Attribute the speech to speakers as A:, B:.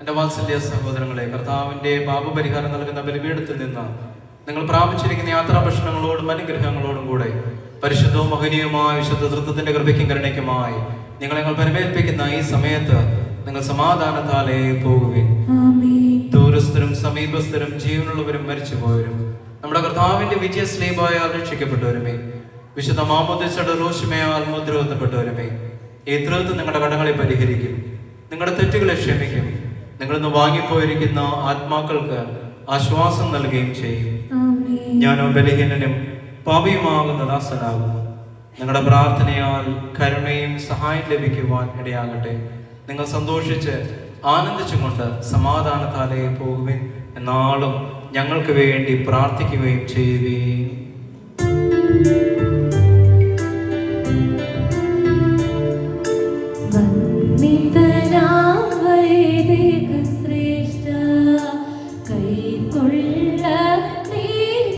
A: എൻ്റെ വാത്സല്യ സഹോദരങ്ങളെ, കർത്താവിൻ്റെ പാപപരിഹാരം നൽകുന്ന ബലിപീഠത്തിൽ നിന്ന് നിങ്ങൾ പ്രാപിച്ചിരിക്കുന്ന യാത്രാഭക്ഷണങ്ങളോടും അനുഗ്രഹങ്ങളോടും കൂടെ പരിശുദ്ധവും മഹനീയവുമായ വിശുദ്ധ തൃത്വത്തിന്റെ കൃപയ്ക്കും കരുണയ്ക്കുമായി ഞങ്ങൾ പരിമേൽപ്പിക്കുന്ന ഈ സമയത്ത് നിങ്ങൾ സമാധാനത്താലേ പോകുവിൻ. ദൂരസ്ഥരും സമീപസ്ഥരും ജീവനുള്ളവരും മരിച്ചുപോയവരും നമ്മുടെ കർത്താവിന്റെ വിജയസ്ലീബായാൽ രക്ഷിക്കപ്പെട്ടവരുമേ, വിശുദ്ധ മാമോദീസയുടെ റോഷമയാൽ മുദ്രവത്തപ്പെട്ടവരുമേ, ഈ തൃത്വം നിങ്ങളുടെ കടങ്ങളെ പരിഹരിക്കും, നിങ്ങളുടെ തെറ്റുകളെ ക്ഷമിക്കും, നിങ്ങളിന്ന് വാങ്ങിപ്പോയിരിക്കുന്ന ആത്മാക്കൾക്ക് ആശ്വാസം നൽകുകയും ചെയ്യും. ഞാനോ ബലഹീനനും പാപിയുമാകുന്ന ദാസനാകുന്നു. നിങ്ങളുടെ പ്രാർത്ഥനയാൽ കരുണയും സഹായം ലഭിക്കുവാൻ ഇടയാകട്ടെ. നിങ്ങൾ സന്തോഷിച്ച് ആനന്ദിച്ചുകൊണ്ട് സമാധാനത്താലേ പോകുവിൻ. എന്നാളും ഞങ്ങൾക്ക് വേണ്ടി പ്രാർത്ഥിക്കുകയും ചെയ്യുകയും